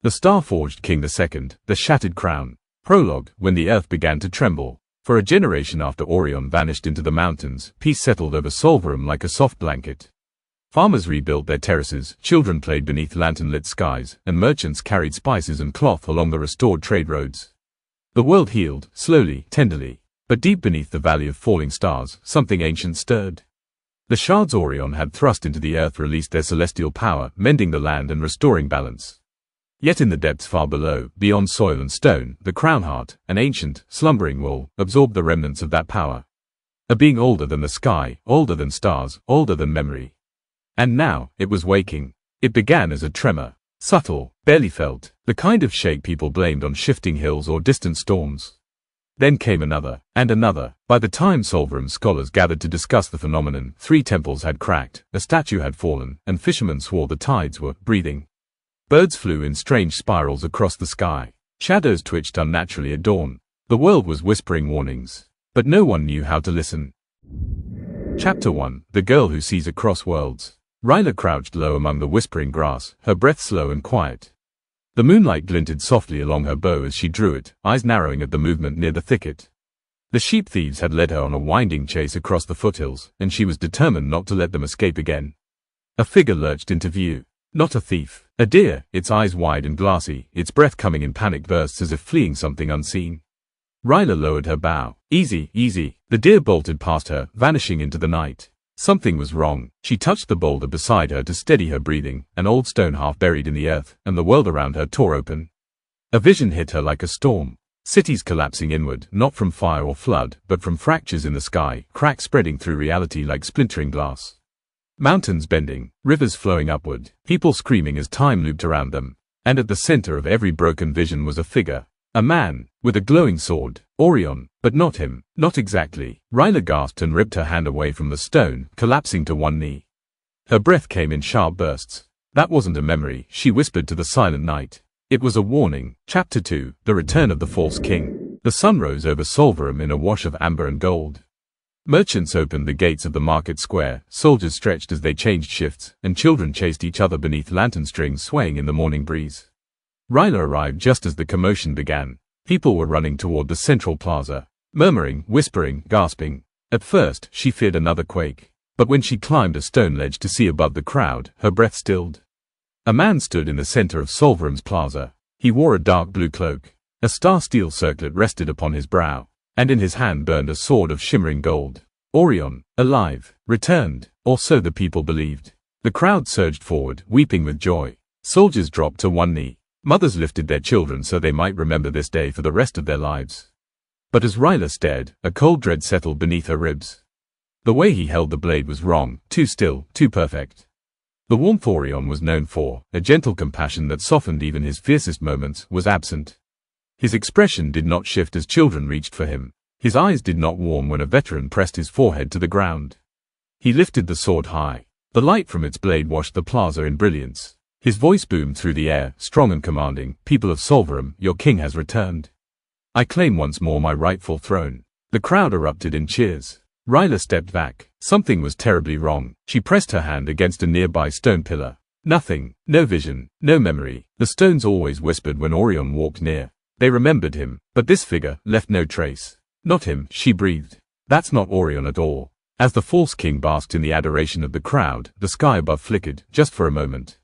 The Star-Forged King II, the Shattered Crown. Prologue. When the earth began to tremble. For a generation after Aureon vanished into the mountains, peace settled over Solvarum like a soft blanket. Farmers rebuilt their terraces, children played beneath lantern-lit skies, and merchants carried spices and cloth along the restored trade roads. The world healed, slowly, tenderly. But deep beneath the valley of falling stars, something ancient stirred. The shards Aureon had thrust into the earth released their celestial power, mending the land and restoring balance. Yet in the depths far below, beyond soil and stone, the Crownheart, an ancient, slumbering wall, absorbed the remnants of that power. A being older than the sky, older than stars, older than memory. And now, it was waking. It began as a tremor. Subtle, barely felt, the kind of shake people blamed on shifting hills or distant storms. Then came another, and another. By the time Solvarum scholars gathered to discuss the phenomenon, 3 temples had cracked, a statue had fallen, and fishermen swore the tides were breathing. Birds flew in strange spirals across the sky. Shadows twitched unnaturally at dawn. The world was whispering warnings. But no one knew how to listen. Chapter 1. The Girl Who Sees Across Worlds. Rhyla crouched low among the whispering grass, her breath slow and quiet. The moonlight glinted softly along her bow as she drew it, eyes narrowing at the movement near the thicket. The sheep thieves had led her on a winding chase across the foothills, and she was determined not to let them escape again. A figure lurched into view. Not a thief. A deer, its eyes wide and glassy, its breath coming in panicked bursts as if fleeing something unseen. Rhyla lowered her bow. Easy, easy. The deer bolted past her, vanishing into the night. Something was wrong. She touched the boulder beside her to steady her breathing, an old stone half buried in the earth, and the world around her tore open. A vision hit her like a storm. Cities collapsing inward, not from fire or flood, but from fractures in the sky, cracks spreading through reality like splintering glass. Mountains bending, rivers flowing upward, people screaming as time looped around them. And at the center of every broken vision was a figure. A man, with a glowing sword. Aureon, but not him, not exactly. Rhyla gasped and ripped her hand away from the stone, collapsing to one knee. Her breath came in sharp bursts. That wasn't a memory, she whispered to the silent night. It was a warning. Chapter 2. The Return of the False King. The sun rose over Solvarum in a wash of amber and gold. Merchants opened the gates of the market square, soldiers stretched as they changed shifts, and children chased each other beneath lantern strings swaying in the morning breeze. Rhyla arrived just as the commotion began. People were running toward the central plaza, murmuring, whispering, gasping. At first, she feared another quake. But when she climbed a stone ledge to see above the crowd, her breath stilled. A man stood in the center of Solvarum's plaza. He wore a dark blue cloak. A star-steel circlet rested upon his brow, and in his hand burned a sword of shimmering gold. Aureon, alive, returned, or so the people believed. The crowd surged forward, weeping with joy. Soldiers dropped to one knee. Mothers lifted their children so they might remember this day for the rest of their lives. But as Rhyla stared, a cold dread settled beneath her ribs. The way he held the blade was wrong, too still, too perfect. The warmth Aureon was known for, a gentle compassion that softened even his fiercest moments, was absent. His expression did not shift as children reached for him. His eyes did not warm when a veteran pressed his forehead to the ground. He lifted the sword high. The light from its blade washed the plaza in brilliance. His voice boomed through the air, strong and commanding. People of Solvarum, your king has returned. I claim once more my rightful throne. The crowd erupted in cheers. Rhyla stepped back. Something was terribly wrong. She pressed her hand against a nearby stone pillar. Nothing. No vision. No memory. The stones always whispered when Aureon walked near. They remembered him. But this figure left no trace. Not him, she breathed. That's not Aureon at all. As the false king basked in the adoration of the crowd, the sky above flickered, just for a moment.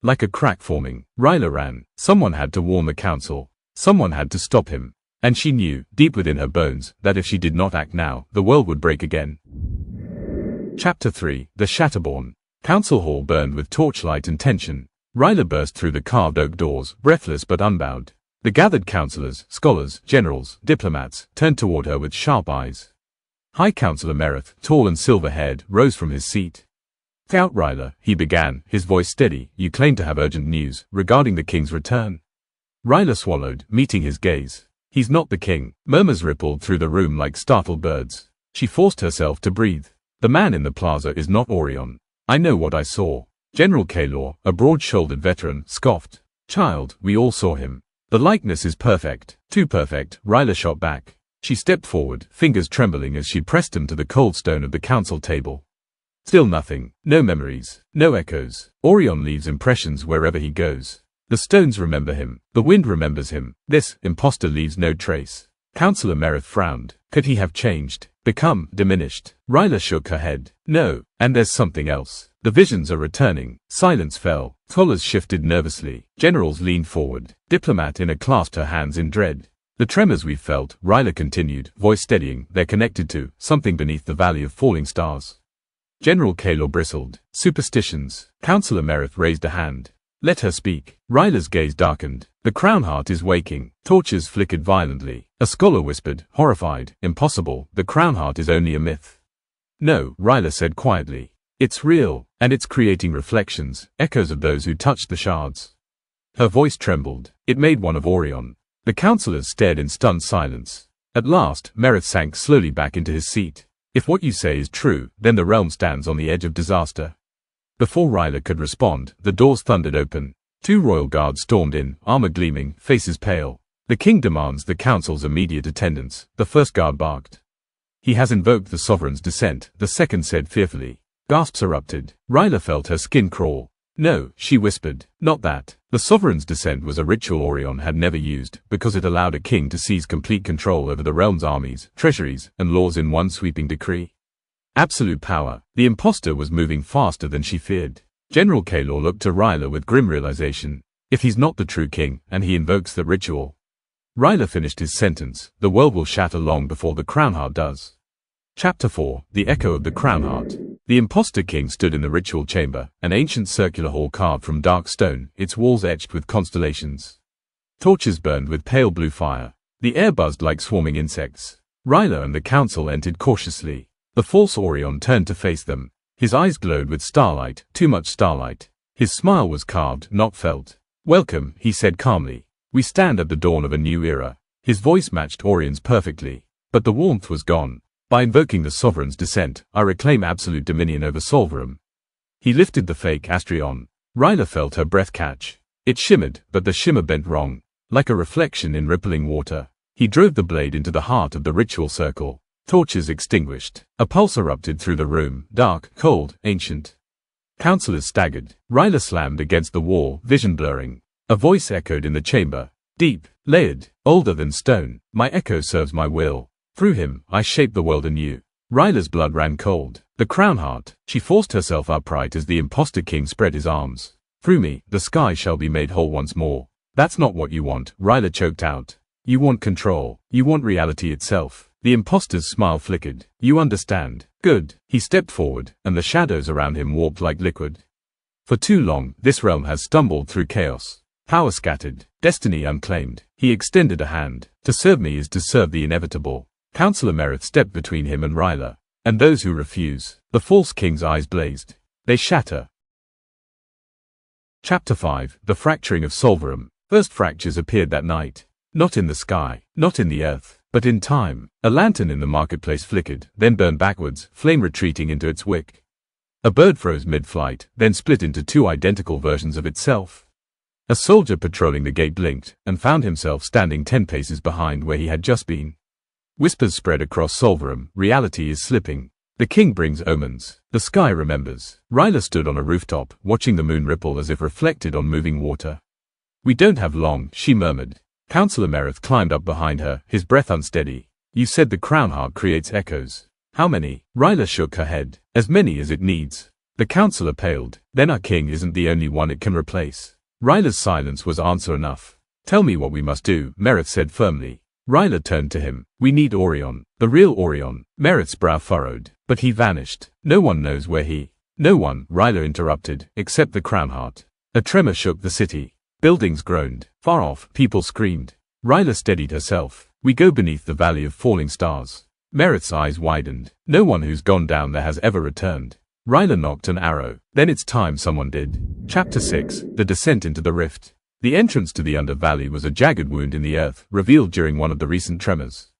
Like a crack forming, Rhyla ran. Someone had to warn the council. Someone had to stop him. And she knew, deep within her bones, that if she did not act now, the world would break again. Chapter 3. The Shatterborn. Council Hall burned with torchlight and tension. Rhyla burst through the carved oak doors, breathless but unbowed. The gathered councillors, scholars, generals, diplomats, turned toward her with sharp eyes. High Councillor Mereth, tall and silver-haired, rose from his seat. Out Rhyla, he began, his voice steady. You claim to have urgent news regarding the king's return. Rhyla swallowed, meeting his gaze. He's not the king. Murmurs rippled through the room like startled birds. She forced herself to breathe. The man in the plaza is not Aureon. I know what I saw. General Vaelor, a broad-shouldered veteran, scoffed. Child, we all saw him. The likeness is perfect. Too perfect, Rhyla shot back. She stepped forward, fingers trembling as she pressed him to the cold stone of the council table. Still nothing. No memories. No echoes. Aureon leaves impressions wherever he goes. The stones remember him. The wind remembers him. This imposter leaves no trace. Councillor Mereth frowned. Could he have changed? Become diminished? Rhyla shook her head. No, and there's something else. The visions are returning. Silence fell. Collars shifted nervously. Generals leaned forward. Diplomat Inna clasped her hands in dread. The tremors we've felt, Rhyla continued, voice steadying, they're connected to something beneath the valley of falling stars. General Vaelor bristled. Superstitions. Councillor Mereth raised a hand. Let her speak. Ryla's gaze darkened. The Crownheart is waking. Torches flickered violently. A scholar whispered, horrified. Impossible. The Crownheart is only a myth. No, Rhyla said quietly. It's real, and it's creating reflections, echoes of those who touched the shards. Her voice trembled. It made one of Aureon. The councillors stared in stunned silence. At last, Mereth sank slowly back into his seat. If what you say is true, then the realm stands on the edge of disaster. Before Rhyla could respond, the doors thundered open. 2 royal guards stormed in, armor gleaming, faces pale. The king demands the council's immediate attendance, the first guard barked. He has invoked the sovereign's descent, the second said fearfully. Gasps erupted. Rhyla felt her skin crawl. No, she whispered. Not that. The sovereign's descent was a ritual Aureon had never used, because it allowed a king to seize complete control over the realm's armies, treasuries, and laws in one sweeping decree. Absolute power. The imposter was moving faster than she feared. General Vaelor looked to Rhyla with grim realization. If he's not the true king, and he invokes the ritual. Rhyla finished his sentence. The world will shatter long before the Crownheart does. Chapter 4. The Echo of the Crownheart. The imposter king stood in the ritual chamber, an ancient circular hall carved from dark stone, its walls etched with constellations. Torches burned with pale blue fire. The air buzzed like swarming insects. Rhyla and the council entered cautiously. The false Aureon turned to face them. His eyes glowed with starlight, too much starlight. His smile was carved, not felt. Welcome, he said calmly. We stand at the dawn of a new era. His voice matched Aurion's perfectly. But the warmth was gone. By invoking the sovereign's descent, I reclaim absolute dominion over Solverum. He lifted the fake Astryon. Rhyla felt her breath catch. It shimmered, but the shimmer bent wrong. Like a reflection in rippling water. He drove the blade into the heart of the ritual circle. Torches extinguished. A pulse erupted through the room, dark, cold, ancient. Councillors staggered. Rhyla slammed against the wall, vision blurring. A voice echoed in the chamber. Deep, layered, older than stone. My echo serves my will. Through him, I shape the world anew. Ryla's blood ran cold. The Crownheart. She forced herself upright as the imposter king spread his arms. Through me, the sky shall be made whole once more. That's not what you want, Rhyla choked out. You want control. You want reality itself. The imposter's smile flickered. You understand. Good. He stepped forward, and the shadows around him warped like liquid. For too long, this realm has stumbled through chaos. Power scattered. Destiny unclaimed. He extended a hand. To serve me is to serve the inevitable. Councillor Mereth stepped between him and Rhyla. And those who refuse. The false king's eyes blazed. They shatter. Chapter 5. The Fracturing of Solverum. First fractures appeared that night. Not in the sky, not in the earth, but in time. A lantern in the marketplace flickered, then burned backwards, flame retreating into its wick. A bird froze mid-flight, then split into 2 identical versions of itself. A soldier patrolling the gate blinked, and found himself standing 10 paces behind where he had just been. Whispers spread across Solverum. Reality is slipping. The king brings omens. The sky remembers. Rhyla stood on a rooftop, watching the moon ripple as if reflected on moving water. We don't have long, she murmured. Councillor Mereth climbed up behind her, his breath unsteady. You said the Crownheart creates echoes. How many? Rhyla shook her head. As many as it needs. The councillor paled. Then our king isn't the only one it can replace. Ryla's silence was answer enough. Tell me what we must do, Mereth said firmly. Rhyla turned to him. We need Aureon. The real Aureon. Mereth's brow furrowed. But he vanished. No one knows where he... No one, Rhyla interrupted, except the Crownheart. A tremor shook the city. Buildings groaned. Far off, people screamed. Rhyla steadied herself. We go beneath the valley of falling stars. Mereth's eyes widened. No one who's gone down there has ever returned. Rhyla knocked an arrow. Then it's time someone did. Chapter 6. The Descent into the Rift. The entrance to the undervalley was a jagged wound in the earth, revealed during one of the recent tremors.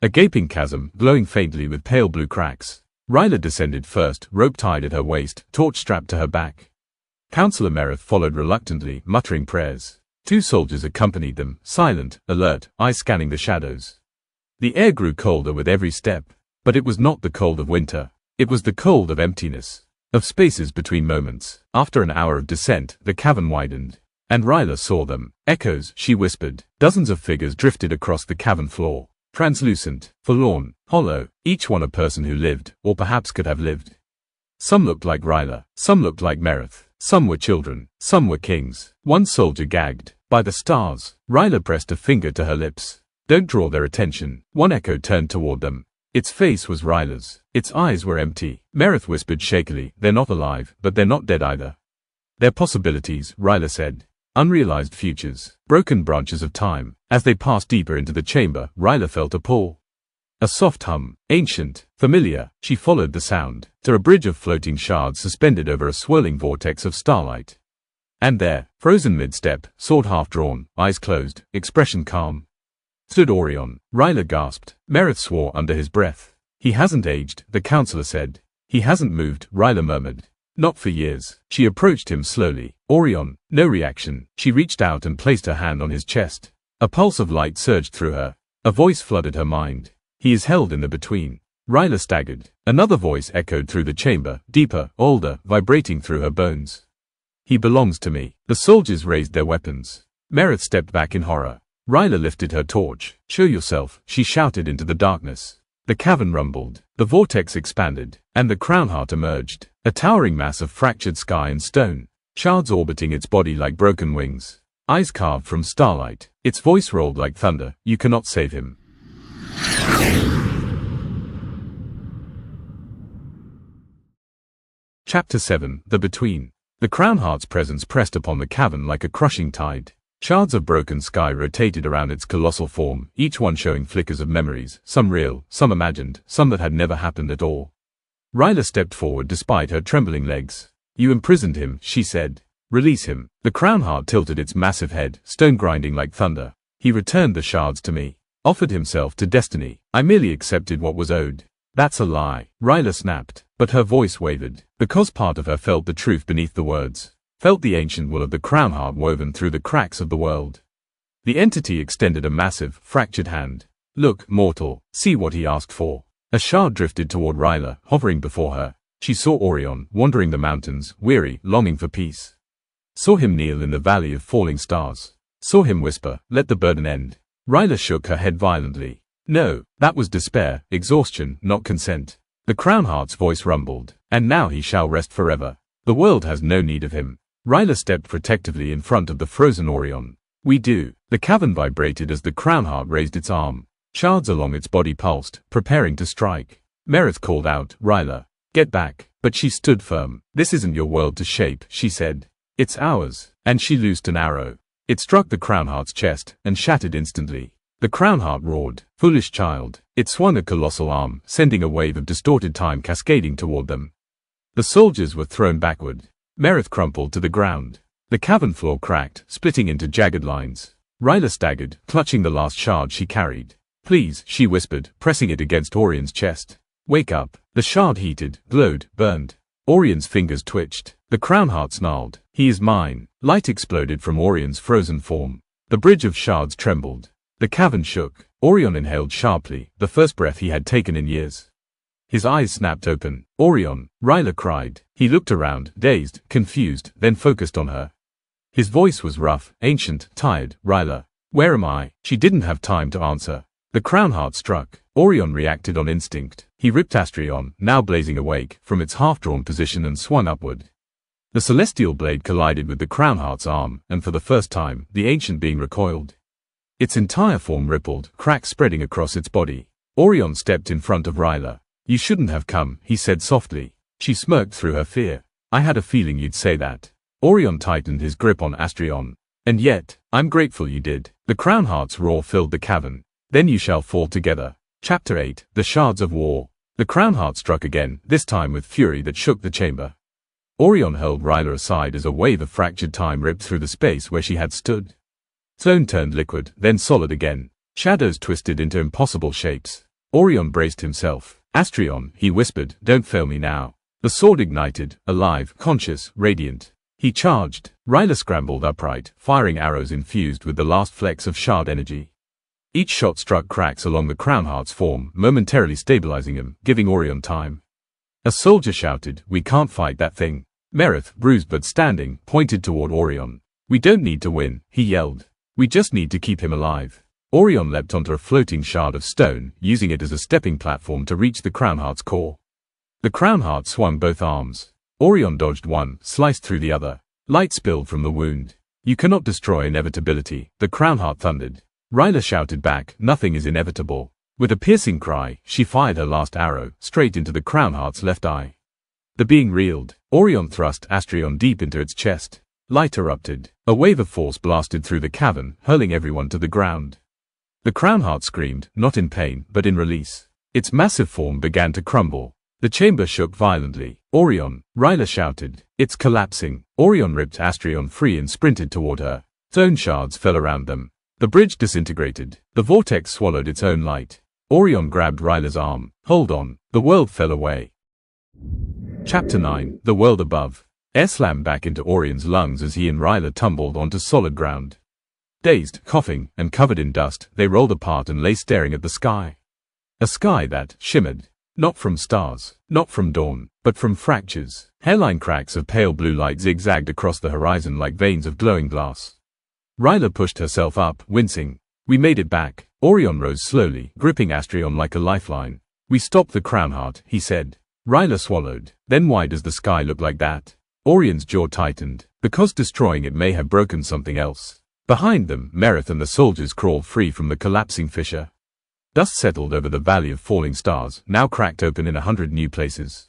A gaping chasm, glowing faintly with pale blue cracks. Rhyla descended first, rope tied at her waist, torch strapped to her back. Councillor Mereth followed reluctantly, muttering prayers. 2 soldiers accompanied them, silent, alert, eyes scanning the shadows. The air grew colder with every step. But it was not the cold of winter. It was the cold of emptiness. Of spaces between moments. After an hour of descent, the cavern widened. And Rhyla saw them. Echoes, she whispered. Dozens of figures drifted across the cavern floor. Translucent, forlorn, hollow, each one a person who lived, or perhaps could have lived. Some looked like Rhyla, some looked like Mereth, some were children, some were kings. One soldier gagged. By the stars. Rhyla pressed a finger to her lips. Don't draw their attention. One echo turned toward them. Its face was Ryla's. Its eyes were empty. Mereth whispered shakily, they're not alive, but they're not dead either. They're possibilities, Rhyla said. Unrealized futures. Broken branches of time. As they passed deeper into the chamber, Rhyla felt a pull. A soft hum. Ancient. Familiar. She followed the sound. To a bridge of floating shards suspended over a swirling vortex of starlight. And there, frozen mid-step, sword half-drawn, eyes closed, expression calm, stood Aureon. Rhyla gasped. Mereth swore under his breath. He hasn't aged, the counselor said. He hasn't moved, Rhyla murmured. Not for years. She approached him slowly. Aureon. No reaction. She reached out and placed her hand on his chest. A pulse of light surged through her. A voice flooded her mind. He is held in the between. Rhyla staggered. Another voice echoed through the chamber, deeper, older, vibrating through her bones. He belongs to me. The soldiers raised their weapons. Mereth stepped back in horror. Rhyla lifted her torch. Show yourself, she shouted into the darkness. The cavern rumbled. The vortex expanded, and the Crownheart emerged. A towering mass of fractured sky and stone. Shards orbiting its body like broken wings. Eyes carved from starlight. Its voice rolled like thunder. You cannot save him. Chapter 7. The Between. The Crownheart's presence pressed upon the cavern like a crushing tide. Shards of broken sky rotated around its colossal form, each one showing flickers of memories, some real, some imagined, some that had never happened at all. Rhyla stepped forward despite her trembling legs. You imprisoned him, she said. Release him. The Crownheart tilted its massive head, stone grinding like thunder. He returned the shards to me. Offered himself to destiny. I merely accepted what was owed. That's a lie. Rhyla snapped, but her voice wavered, because part of her felt the truth beneath the words. Felt the ancient will of the Crownheart woven through the cracks of the world. The entity extended a massive, fractured hand. Look, mortal, see what he asked for. A shard drifted toward Rhyla, hovering before her. She saw Aureon, wandering the mountains, weary, longing for peace. Saw him kneel in the valley of falling stars. Saw him whisper, let the burden end. Rhyla shook her head violently. No, that was despair, exhaustion, not consent. The Crownheart's voice rumbled. And now he shall rest forever. The world has no need of him. Rhyla stepped protectively in front of the frozen Aureon. We do. The cavern vibrated as the Crownheart raised its arm. Shards along its body pulsed, preparing to strike. Mereth called out, Rhyla, get back. But she stood firm. This isn't your world to shape, she said. It's ours. And she loosed an arrow. It struck the Crownheart's chest, and shattered instantly. The Crownheart roared, foolish child. It swung a colossal arm, sending a wave of distorted time cascading toward them. The soldiers were thrown backward. Mereth crumpled to the ground. The cavern floor cracked, splitting into jagged lines. Rhyla staggered, clutching the last shard she carried. Please, she whispered, pressing it against Aurion's chest. Wake up. The shard heated, glowed, burned. Aurion's fingers twitched. The Crownheart snarled. He is mine. Light exploded from Aurion's frozen form. The bridge of shards trembled. The cavern shook. Aureon inhaled sharply, the first breath he had taken in years. His eyes snapped open. Aureon, Rhyla cried. He looked around, dazed, confused, then focused on her. His voice was rough, ancient, tired. Rhyla, where am I? She didn't have time to answer. The Crownheart struck. Aureon reacted on instinct. He ripped Astryon, now blazing awake, from its half-drawn position and swung upward. The celestial blade collided with the Crownheart's arm, and for the first time, the ancient being recoiled. Its entire form rippled, cracks spreading across its body. Aureon stepped in front of Rhyla. You shouldn't have come, he said softly. She smirked through her fear. I had a feeling you'd say that. Aureon tightened his grip on Astryon. And yet, I'm grateful you did. The Crownheart's roar filled the cavern. Then you shall fall together. Chapter 8. The Shards of War. The Crownheart struck again, this time with fury that shook the chamber. Aureon hurled Rhyla aside as a wave of fractured time ripped through the space where she had stood. Stone turned liquid, then solid again. Shadows twisted into impossible shapes. Aureon braced himself. Astryon, he whispered, don't fail me now. The sword ignited, alive, conscious, radiant. He charged. Rhyla scrambled upright, firing arrows infused with the last flecks of shard energy. Each shot struck cracks along the Crownheart's form, momentarily stabilizing him, giving Aureon time. A soldier shouted, we can't fight that thing. Mereth, bruised but standing, pointed toward Aureon. We don't need to win, he yelled. We just need to keep him alive. Aureon leapt onto a floating shard of stone, using it as a stepping platform to reach the Crownheart's core. The Crownheart swung both arms. Aureon dodged one, sliced through the other. Light spilled from the wound. You cannot destroy inevitability, the Crownheart thundered. Rhyla shouted back, nothing is inevitable. With a piercing cry, she fired her last arrow, straight into the Crownheart's left eye. The being reeled. Aureon thrust Astryon deep into its chest. Light erupted. A wave of force blasted through the cavern, hurling everyone to the ground. The Crownheart screamed, not in pain, but in release. Its massive form began to crumble. The chamber shook violently. Aureon, Rhyla shouted. It's collapsing. Aureon ripped Astryon free and sprinted toward her. Stone shards fell around them. The bridge disintegrated. The vortex swallowed its own light. Aureon grabbed Ryla's arm. Hold on. The world fell away. Chapter 9, The World Above. Air slammed back into Aurion's lungs as he and Rhyla tumbled onto solid ground. Dazed, coughing, and covered in dust, they rolled apart and lay staring at the sky. A sky that shimmered. Not from stars, not from dawn, but from fractures. Hairline cracks of pale blue light zigzagged across the horizon like veins of glowing glass. Rhyla pushed herself up, wincing. We made it back. Aureon rose slowly, gripping Astryon like a lifeline. We stopped the Crownheart, he said. Rhyla swallowed. Then why does the sky look like that? Aurion's jaw tightened. Because destroying it may have broken something else. Behind them, Mereth and the soldiers crawled free from the collapsing fissure. Dust settled over the valley of falling stars, now cracked open in 100 new places.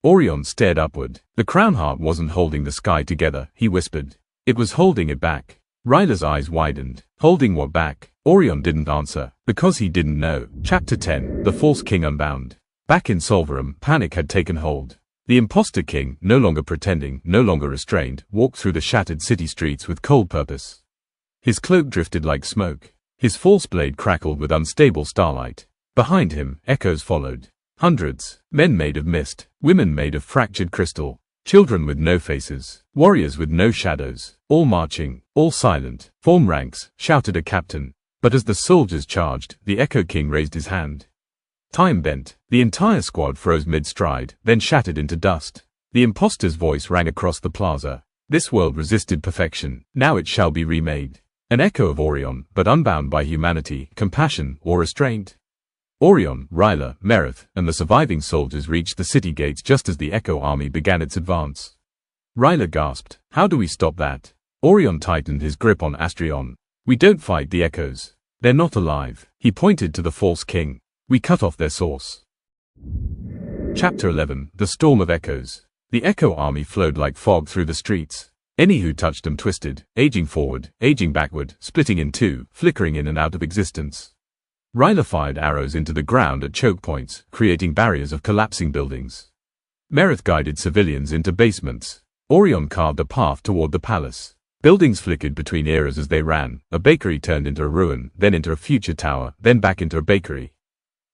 Aureon stared upward. The Crownheart wasn't holding the sky together, he whispered. It was holding it back. Ryla's eyes widened. Holding what back? Aureon didn't answer, because he didn't know. Chapter 10, The False King Unbound. Back in Solvarum, panic had taken hold. The imposter king, no longer pretending, no longer restrained, walked through the shattered city streets with cold purpose. His cloak drifted like smoke. His false blade crackled with unstable starlight. Behind him, echoes followed. Hundreds. Men made of mist. Women made of fractured crystal. Children with no faces. Warriors with no shadows. All marching. All silent. Form ranks, shouted a captain. But as the soldiers charged, the Echo King raised his hand. Time bent. The entire squad froze mid-stride, then shattered into dust. The imposter's voice rang across the plaza. This world resisted perfection. Now it shall be remade. An echo of Aureon, but unbound by humanity, compassion, or restraint. Aureon, Rhyla, Mereth, and the surviving soldiers reached the city gates just as the Echo army began its advance. Rhyla gasped. How do we stop that? Aureon tightened his grip on Astryon. We don't fight the echoes. They're not alive. He pointed to the false king. We cut off their source. Chapter 11, The Storm of Echoes. The Echo army flowed like fog through the streets. Any who touched them twisted, aging forward, aging backward, splitting in two, flickering in and out of existence. Rhyla fired arrows into the ground at choke points, creating barriers of collapsing buildings. Mereth guided civilians into basements. Aureon carved a path toward the palace. Buildings flickered between eras as they ran. A bakery turned into a ruin, then into a future tower, then back into a bakery.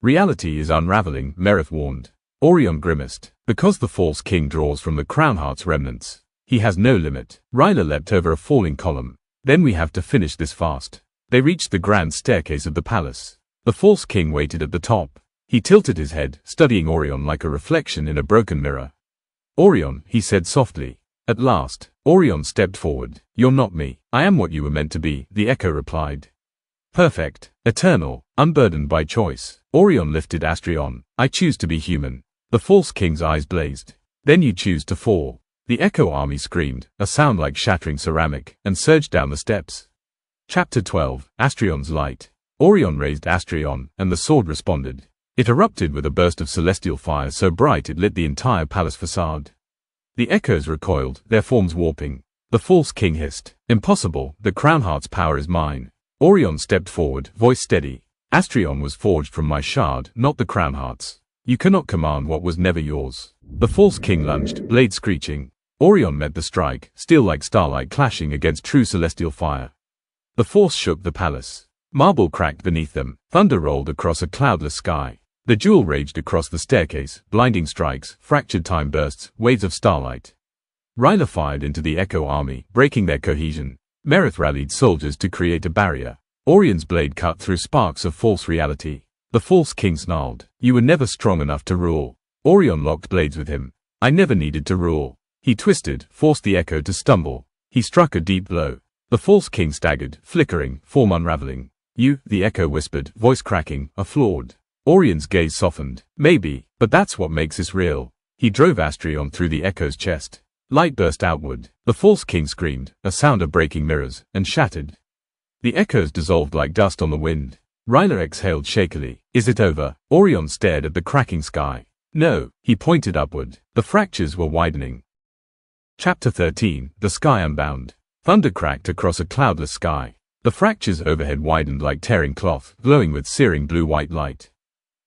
Reality is unraveling, Mereth warned. Aureon grimaced. Because the false king draws from the Crownheart's remnants. He has no limit. Rhyla leapt over a falling column. Then we have to finish this fast. They reached the grand staircase of the palace. The false king waited at the top. He tilted his head, studying Aureon like a reflection in a broken mirror. Aureon, he said softly. At last, Aureon stepped forward. You're not me. I am what you were meant to be, the echo replied. Perfect. Eternal. Unburdened by choice. Aureon lifted Astryon. I choose to be human. The false king's eyes blazed. Then you choose to fall. The Echo army screamed, a sound like shattering ceramic, and surged down the steps. Chapter 12, Astryon's Light. Aureon raised Astryon, and the sword responded. It erupted with a burst of celestial fire so bright it lit the entire palace facade. The echoes recoiled, their forms warping. The false king hissed. Impossible, the Crownheart's power is mine. Aureon stepped forward, voice steady. Astryon was forged from my shard, not the Crownheart's. You cannot command what was never yours. The false king lunged, blade screeching. Aureon met the strike, steel like starlight clashing against true celestial fire. The force shook the palace. Marble cracked beneath them. Thunder rolled across a cloudless sky. The duel raged across the staircase, blinding strikes, fractured time bursts, waves of starlight. Rhyla fired into the Echo army, breaking their cohesion. Mereth rallied soldiers to create a barrier. Aurion's blade cut through sparks of false reality. The false king snarled. You were never strong enough to rule. Aureon locked blades with him. I never needed to rule. He twisted, forced the Echo to stumble. He struck a deep blow. The false king staggered, flickering, form unraveling. You, the echo whispered, voice cracking, are flawed. Aurion's gaze softened. Maybe, but that's what makes this real. He drove Astryon through the echo's chest. Light burst outward. The false king screamed, a sound of breaking mirrors, and shattered. The echoes dissolved like dust on the wind. Rhyla exhaled shakily. Is it over? Aureon stared at the cracking sky. No, he pointed upward. The fractures were widening. Chapter 13, The Sky Unbound. Thunder cracked across a cloudless sky. The fractures overhead widened like tearing cloth, glowing with searing blue-white light.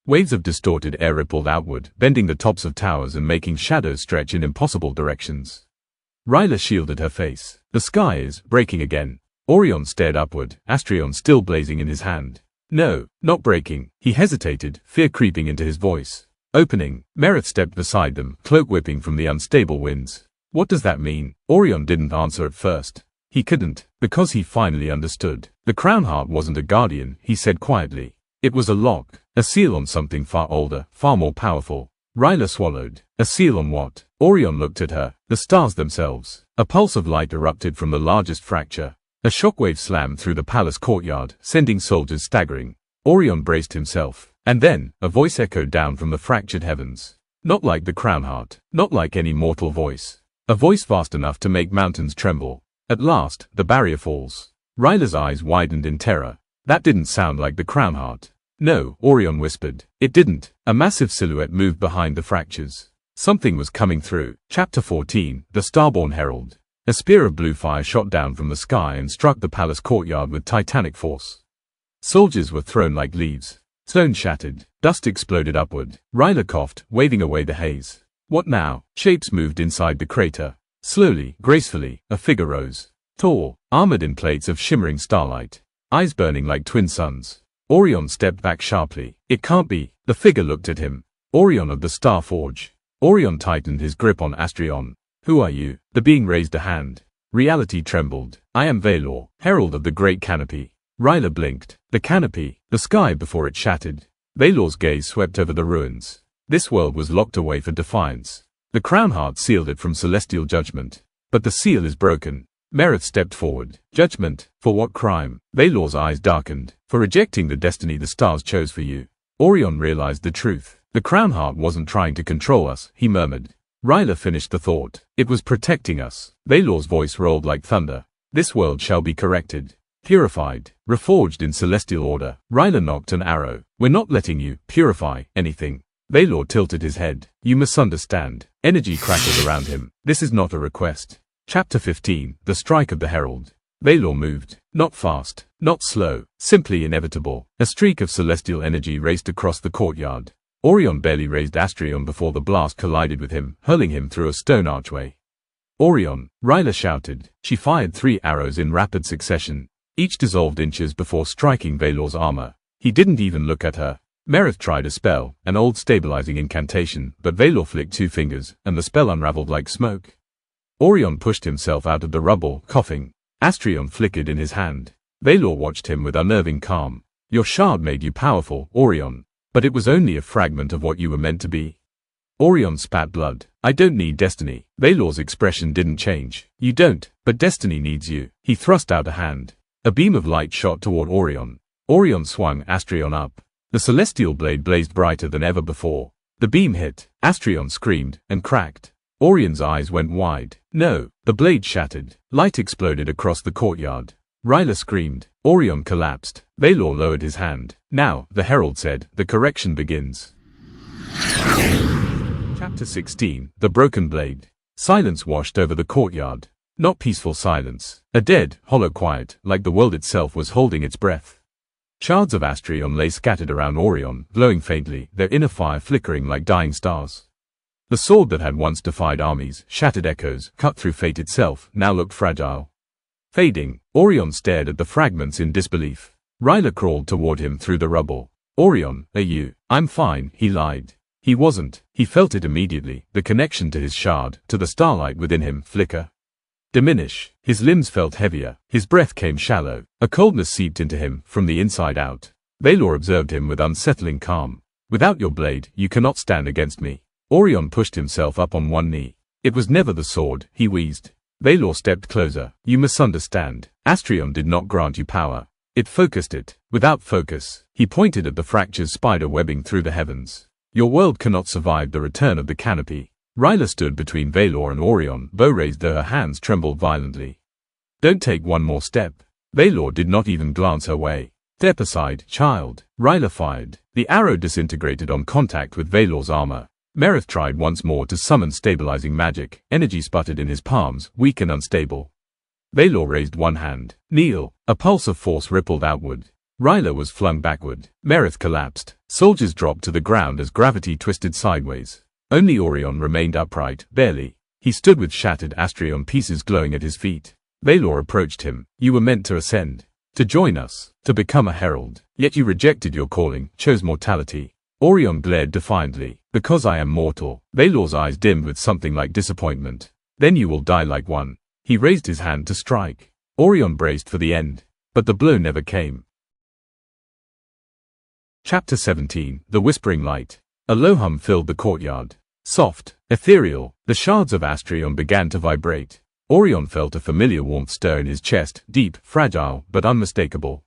Waves of distorted air rippled outward, bending the tops of towers and making shadows stretch in impossible directions. Rhyla shielded her face. The sky is breaking again. Aureon stared upward, Astryon still blazing in his hand. No, not breaking. He hesitated, fear creeping into his voice. Opening. Mereth stepped beside them, cloak whipping from the unstable winds. What does that mean? Aureon didn't answer at first. He couldn't, because he finally understood. The Crownheart wasn't a guardian, he said quietly. It was a lock, a seal on something far older, far more powerful. Rhyla swallowed. A seal on what? Aureon looked at her. The stars themselves. A pulse of light erupted from the largest fracture. A shockwave slammed through the palace courtyard, sending soldiers staggering. Aureon braced himself. And then, a voice echoed down from the fractured heavens. Not like the Crownheart, not like any mortal voice. A voice vast enough to make mountains tremble. At last, the barrier falls. Ryla's eyes widened in terror. That didn't sound like the Crownheart. No, Aureon whispered. It didn't. A massive silhouette moved behind the fractures. Something was coming through. Chapter 14, The Starborn Herald. A spear of blue fire shot down from the sky and struck the palace courtyard with titanic force. Soldiers were thrown like leaves. Stone shattered. Dust exploded upward. Rhyla coughed, waving away the haze. What now? Shapes moved inside the crater. Slowly, gracefully, a figure rose. Tall, armored in plates of shimmering starlight. Eyes burning like twin suns. Aureon stepped back sharply. It can't be. The figure looked at him. Aureon of the Star Forge. Aureon tightened his grip on Astryon. Who are you? The being raised a hand. Reality trembled. I am Vaelor, Herald of the Great Canopy. Rhyla blinked. The canopy, the sky before it shattered. Vaelor's gaze swept over the ruins. This world was locked away for defiance. The Crownheart sealed it from celestial judgment. But the seal is broken. Mereth stepped forward. Judgment? For what crime? Vaelor's eyes darkened. For rejecting the destiny the stars chose for you. Aureon realized the truth. The Crownheart wasn't trying to control us, he murmured. Rhyla finished the thought. It was protecting us. Vaelor's voice rolled like thunder. This world shall be corrected. Purified. Reforged in celestial order. Rhyla knocked an arrow. We're not letting you purify anything. Vaelor tilted his head. You misunderstand. Energy crackled around him. This is not a request. Chapter 15, The Strike of the Herald. Vaelor moved. Not fast, not slow, simply inevitable. A streak of celestial energy raced across the courtyard. Aureon barely raised Astryon before the blast collided with him, hurling him through a stone archway. Aureon, Rhyla shouted. She fired 3 arrows in rapid succession. Each dissolved inches before striking Vaelor's armor. He didn't even look at her. Mereth tried a spell, an old stabilizing incantation, but Vaelor flicked 2 fingers, and the spell unraveled like smoke. Aureon pushed himself out of the rubble, coughing. Astryon flickered in his hand. Vaelor watched him with unnerving calm. Your shard made you powerful, Aureon. But it was only a fragment of what you were meant to be. Aureon spat blood. I don't need destiny. Vaelor's expression didn't change. You don't, but destiny needs you. He thrust out a hand. A beam of light shot toward Aureon. Aureon swung Astryon up. The celestial blade blazed brighter than ever before. The beam hit. Astryon screamed, and cracked. Aurion's eyes went wide. No, the blade shattered. Light exploded across the courtyard. Rhyla screamed. Aureon collapsed. Vaelor lowered his hand. Now, the herald said, the correction begins. Chapter 16, The Broken Blade. Silence washed over the courtyard. Not peaceful silence. A dead, hollow quiet, like the world itself was holding its breath. Shards of Astryon lay scattered around Aureon, glowing faintly, their inner fire flickering like dying stars. The sword that had once defied armies, shattered echoes, cut through fate itself, now looked fragile. Fading, Aureon stared at the fragments in disbelief. Rhyla crawled toward him through the rubble. Aureon, are you? I'm fine, he lied. He wasn't. He felt it immediately, the connection to his shard, to the starlight within him, flicker. Diminish. His limbs felt heavier. His breath came shallow. A coldness seeped into him, from the inside out. Vaelor observed him with unsettling calm. Without your blade, you cannot stand against me. Aureon pushed himself up on one knee. It was never the sword, he wheezed. Vaelor stepped closer. You misunderstand. Astryon did not grant you power. It focused it. Without focus, he pointed at the fractured spider webbing through the heavens. Your world cannot survive the return of the canopy. Rhyla stood between Vaelor and Aureon, bow raised though her hands trembled violently. Don't take one more step. Vaelor did not even glance her way. Step aside, child. Rhyla fired. The arrow disintegrated on contact with Vaelor's armor. Mereth tried once more to summon stabilizing magic. Energy sputtered in his palms, weak and unstable. Vaelor raised one hand. Kneel. A pulse of force rippled outward. Rhyla was flung backward. Mereth collapsed. Soldiers dropped to the ground as gravity twisted sideways. Only Aureon remained upright, barely. He stood with shattered Astryon pieces glowing at his feet. Vaelor approached him. You were meant to ascend. To join us. To become a herald. Yet you rejected your calling, chose mortality. Aureon glared defiantly. Because I am mortal. Vaelor's eyes dimmed with something like disappointment. Then you will die like one. He raised his hand to strike. Aureon braced for the end. But the blow never came. Chapter 17. The Whispering Light. A low hum filled the courtyard. Soft, ethereal, the shards of Astryon began to vibrate. Aureon felt a familiar warmth stir in his chest, deep, fragile, but unmistakable.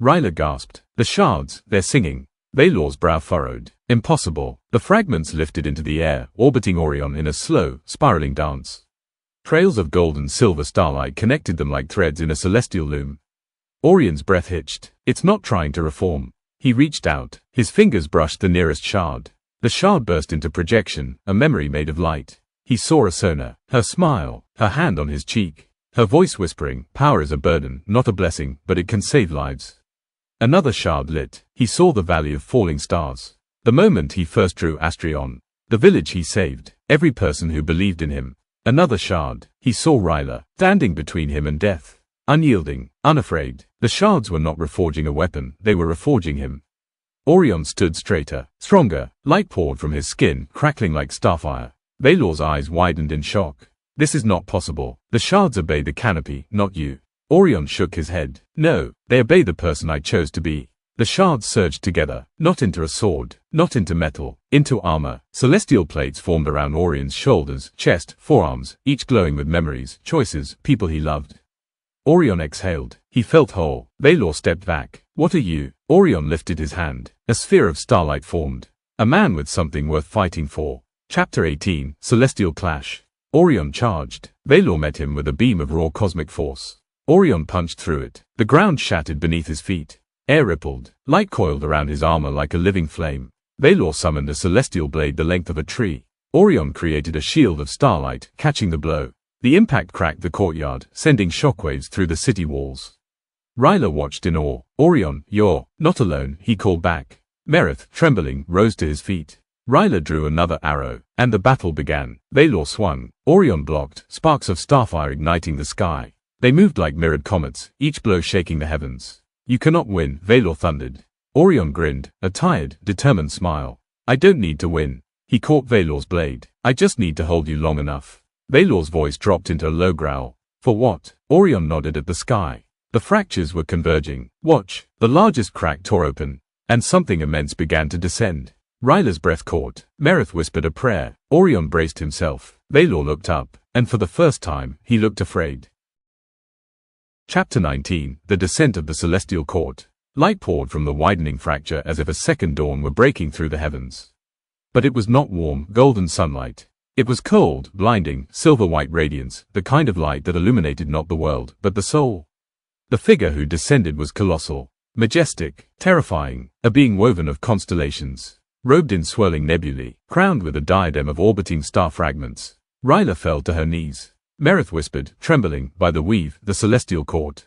Rhyla gasped. The shards, they're singing. Vaelor's brow furrowed. Impossible. The fragments lifted into the air, orbiting Aureon in a slow, spiraling dance. Trails of gold and silver starlight connected them like threads in a celestial loom. Aurion's breath hitched. It's not trying to reform. He reached out. His fingers brushed the nearest shard. The shard burst into projection, a memory made of light. He saw Asona, her smile, her hand on his cheek, her voice whispering, power is a burden, not a blessing, but it can save lives. Another shard lit. He saw the valley of falling stars. The moment he first drew Astryon. The village he saved. Every person who believed in him. Another shard. He saw Rhyla, standing between him and death. Unyielding, unafraid. The shards were not reforging a weapon, they were reforging him. Aureon stood straighter, stronger. Light poured from his skin, crackling like starfire. Vaelor's eyes widened in shock. This is not possible. The shards obey the canopy, not you. Aureon shook his head. No, they obey the person I chose to be. The shards surged together, not into a sword, not into metal, into armor. Celestial plates formed around Aurion's shoulders, chest, forearms, each glowing with memories, choices, people he loved. Aureon exhaled. He felt whole. Vaelor stepped back. What are you? Aureon lifted his hand. A sphere of starlight formed. A man with something worth fighting for. Chapter 18. Celestial Clash. Aureon charged. Vaelor met him with a beam of raw cosmic force. Aureon punched through it. The ground shattered beneath his feet. Air rippled. Light coiled around his armor like a living flame. Vaelor summoned a celestial blade the length of a tree. Aureon created a shield of starlight, catching the blow. The impact cracked the courtyard, sending shockwaves through the city walls. Rhyla watched in awe. Aureon, you're not alone, he called back. Mereth, trembling, rose to his feet. Rhyla drew another arrow, and the battle began. Vaelor swung. Aureon blocked, sparks of starfire igniting the sky. They moved like mirrored comets, each blow shaking the heavens. You cannot win, Vaelor thundered. Aureon grinned, a tired, determined smile. I don't need to win. He caught Vaelor's blade. I just need to hold you long enough. Vaelor's voice dropped into a low growl. For what? Aureon nodded at the sky. The fractures were converging. Watch. The largest crack tore open, and something immense began to descend. Rhyla's breath caught. Mereth whispered a prayer. Aureon braced himself. Vaelor looked up, and for the first time, he looked afraid. Chapter 19. The Descent of the Celestial Court. Light poured from the widening fracture as if a second dawn were breaking through the heavens. But it was not warm, golden sunlight. It was cold, blinding, silver-white radiance, the kind of light that illuminated not the world, but the soul. The figure who descended was colossal, majestic, terrifying, a being woven of constellations, robed in swirling nebulae, crowned with a diadem of orbiting star fragments. Rhyla fell to her knees. Mereth whispered, trembling, by the weave, the celestial court.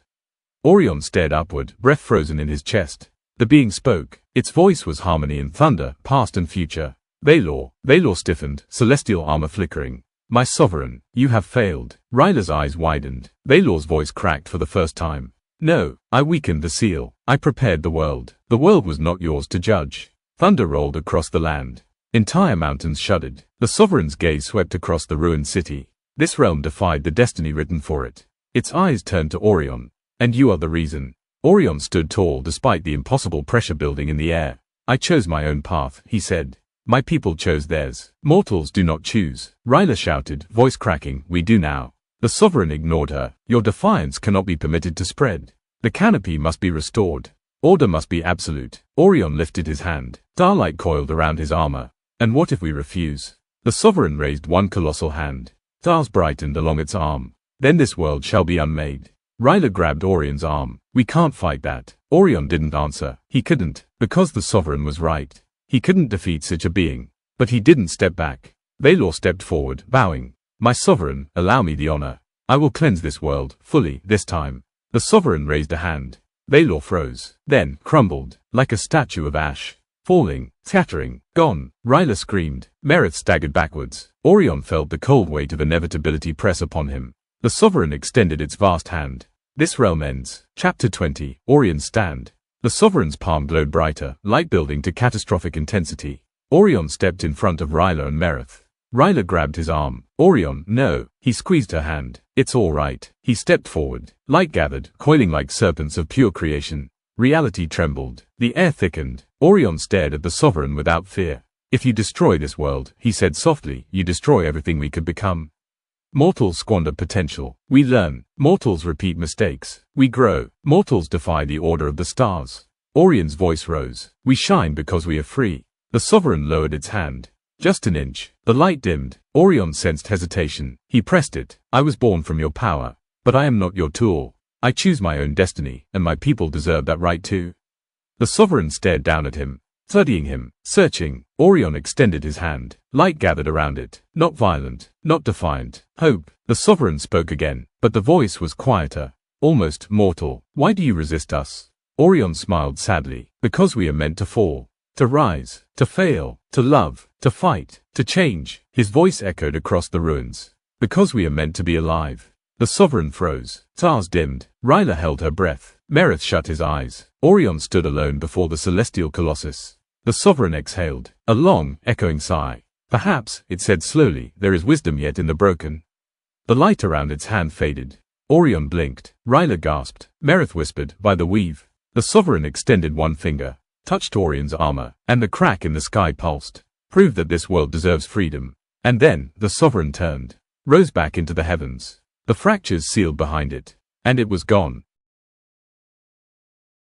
Aureon stared upward, breath frozen in his chest. The being spoke. Its voice was harmony and thunder, past and future. Vaelor. Vaelor stiffened, celestial armor flickering. My sovereign, you have failed. Rhyla's eyes widened. Vaelor's voice cracked for the first time. No, I weakened the seal. I prepared the world. The world was not yours to judge. Thunder rolled across the land. Entire mountains shuddered. The sovereign's gaze swept across the ruined city. This realm defied the destiny written for it. Its eyes turned to Aureon. And you are the reason. Aureon stood tall despite the impossible pressure building in the air. I chose my own path, he said. My people chose theirs. Mortals do not choose. Rhyla shouted, voice cracking, we do now. The sovereign ignored her. Your defiance cannot be permitted to spread. The canopy must be restored. Order must be absolute. Aureon lifted his hand. Starlight coiled around his armor. And what if we refuse? The sovereign raised one colossal hand. Stars brightened along its arm. Then this world shall be unmade. Rhyla grabbed Aurion's arm. We can't fight that. Aureon didn't answer. He couldn't, because the sovereign was right. He couldn't defeat such a being. But he didn't step back. Vaelor stepped forward, bowing. My sovereign, allow me the honor. I will cleanse this world, fully, this time. The sovereign raised a hand. Vaelor froze, then crumbled, like a statue of ash. Falling, shattering, gone. Rhyla screamed. Mereth staggered backwards. Aureon felt the cold weight of inevitability press upon him. The sovereign extended its vast hand. This realm ends. Chapter 20, Aurion's stand. The sovereign's palm glowed brighter, light building to catastrophic intensity. Aureon stepped in front of Rhyla and Mereth. Rhyla grabbed his arm. Aureon, no. He squeezed her hand. It's all right. He stepped forward. Light gathered, coiling like serpents of pure creation. Reality trembled. The air thickened. Aureon stared at the sovereign without fear. If you destroy this world, he said softly, you destroy everything we could become. Mortals squander potential. We learn. Mortals repeat mistakes. We grow. Mortals defy the order of the stars. Aurion's voice rose. We shine because we are free. The sovereign lowered its hand. Just an inch. The light dimmed. Aureon sensed hesitation. He pressed it. I was born from your power. But I am not your tool. I choose my own destiny, and my people deserve that right too. The sovereign stared down at him, studying him, searching. Aureon extended his hand. Light gathered around it. Not violent, not defiant. Hope. The sovereign spoke again, but the voice was quieter, almost mortal. Why do you resist us? Aureon smiled sadly. Because we are meant to fall. To rise, to fail, to love, to fight, to change. His voice echoed across the ruins. Because we are meant to be alive. The sovereign froze. Stars dimmed. Rhyla held her breath. Mereth shut his eyes. Aureon stood alone before the celestial colossus. The sovereign exhaled. A long, echoing sigh. Perhaps, it said slowly, there is wisdom yet in the broken. The light around its hand faded. Aureon blinked. Rhyla gasped. Mereth whispered, by the weave. The sovereign extended one finger. Touched Aurion's armor, and the crack in the sky pulsed. Proved that this world deserves freedom. And then, the sovereign turned. Rose back into the heavens. The fractures sealed behind it. And it was gone.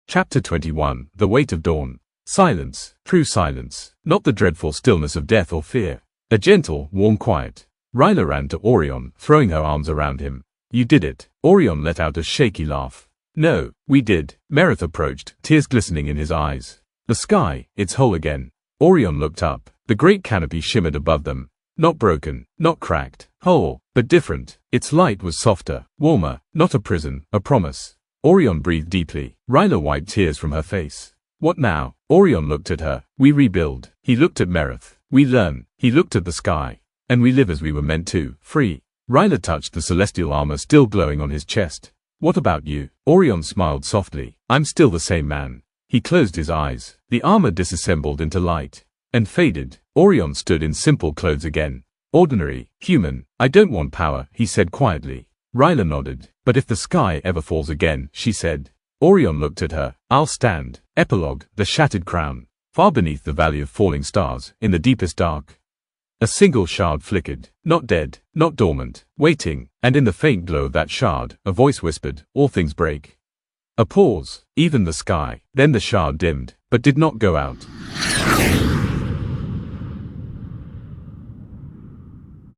Chapter 21, The Weight of Dawn. Silence. True silence. Not the dreadful stillness of death or fear. A gentle, warm quiet. Rhyla ran to Aureon, throwing her arms around him. You did it. Aureon let out a shaky laugh. No, we did. Mereth approached, tears glistening in his eyes. The sky, it's whole again. Aureon looked up. The great canopy shimmered above them. Not broken, not cracked, whole, but different. Its light was softer, warmer, not a prison, a promise. Aureon breathed deeply. Rhyla wiped tears from her face. What now? Aureon looked at her. We rebuild. He looked at Mereth. We learn. He looked at the sky. And we live as we were meant to, free. Rhyla touched the celestial armor still glowing on his chest. What about you? Aureon smiled softly. I'm still the same man. He closed his eyes. The armor disassembled into light. And faded. Aureon stood in simple clothes again. Ordinary, human. I don't want power, he said quietly. Rhyla nodded. But if the sky ever falls again, she said. Aureon looked at her. I'll stand. Epilogue, the shattered crown. Far beneath the valley of falling stars, in the deepest dark. A single shard flickered. Not dead, not dormant, waiting. And in the faint glow of that shard, a voice whispered, all things break. A pause. Even the sky. Then the shard dimmed, but did not go out.